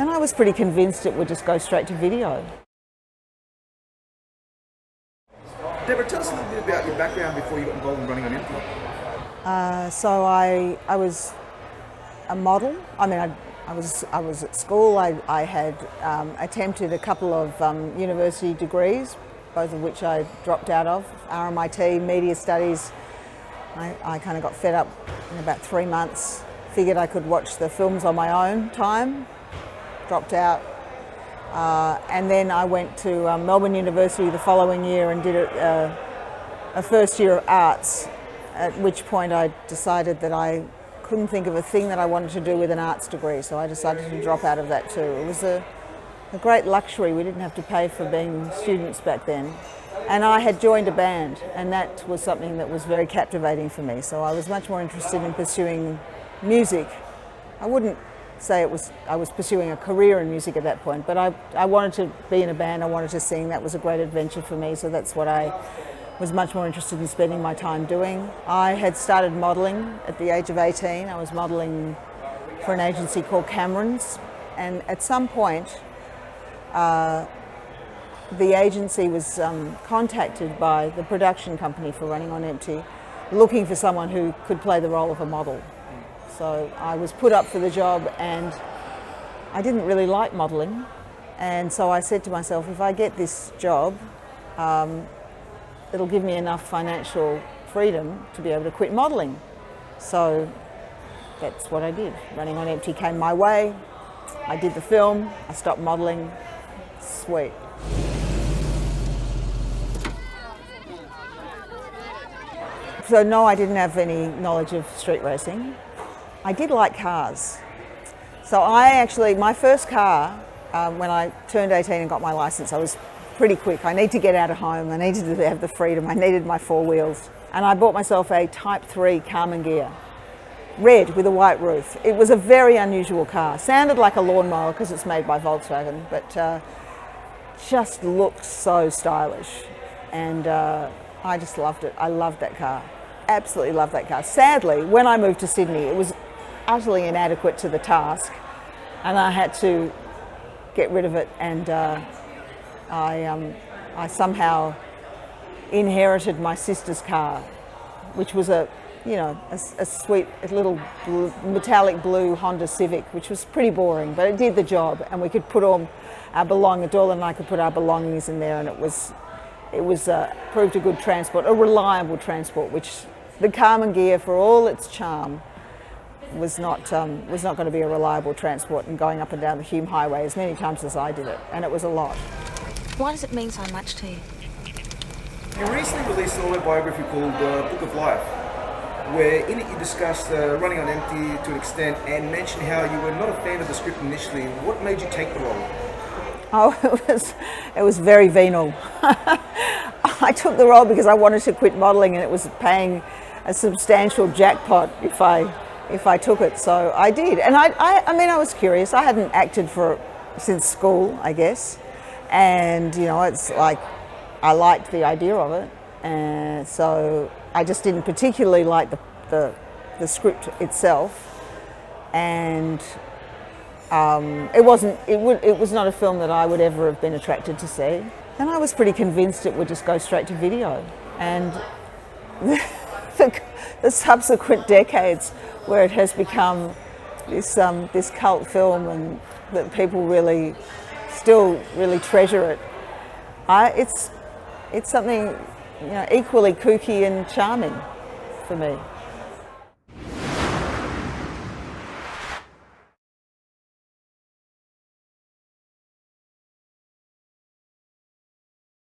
Then I was pretty convinced it would just go straight to video. Deborah, tell us a little bit about your background before you got involved in Running on Empty. So I was a model. I mean, I was at school. I had attempted a couple of university degrees, both of which I dropped out of. RMIT, Media Studies. I kind of got fed up in about 3 months. Figured I could watch the films on my own time. Dropped out. And then I went to Melbourne University the following year and did a first year of arts, at which point I decided that I couldn't think of a thing that I wanted to do with an arts degree, so I decided to drop out of that too. It was a great luxury. We didn't have to pay for being students back then. And I had joined a band, and that was something that was very captivating for me, so I was much more interested in pursuing music. I wouldn't say I was pursuing a career in music at that point, but I wanted to be in a band, I wanted to sing. That was a great adventure for me, so that's what I was much more interested in spending my time doing. I had started modelling at the age of 18. I was modelling for an agency called Cameron's, and at some point the agency was contacted by the production company for Running on Empty, looking for someone who could play the role of a model. So I was put up for the job, and I didn't really like modelling, and so I said to myself, if I get this job, it'll give me enough financial freedom to be able to quit modelling. So that's what I did. Running on Empty came my way. I did the film, I stopped modelling. Sweet. So no, I didn't have any knowledge of street racing. I did like cars. So my first car, when I turned 18 and got my license, I was pretty quick. I need to get out of home. I needed to have the freedom. I needed my 4 wheels. And I bought myself a Type 3 Carmen Ghia, red with a white roof. It was a very unusual car. Sounded like a lawnmower because it's made by Volkswagen, but just looked so stylish. And I just loved it. I loved that car. Absolutely loved that car. Sadly, when I moved to Sydney, it was utterly inadequate to the task, and I had to get rid of it, and I somehow inherited my sister's car, which was a sweet little metallic blue Honda Civic, which was pretty boring, but it did the job, and we could put all our belongings, Doyle and I could put our belongings in there, and it was proved a good transport, a reliable transport, which the Carmen Ghia, for all its charm, was not going to be a reliable transport and going up and down the Hume Highway as many times as I did it, and it was a lot. Why does it mean so much to you? You recently released an autobiography called Book of Life, where in it you discussed Running on Empty to an extent and mentioned how you were not a fan of the script initially. What made you take the role? Oh, it was very venal. I took the role because I wanted to quit modelling, and it was paying a substantial jackpot if I took it, so I did. And I mean, I was curious. I hadn't acted since school, I guess, and it's like I liked the idea of it, and so I just didn't particularly like the script itself, and it was not a film that I would ever have been attracted to see, and I was pretty convinced it would just go straight to video, and the subsequent decades where it has become this cult film, and that people still really treasure it. It's something equally kooky and charming for me.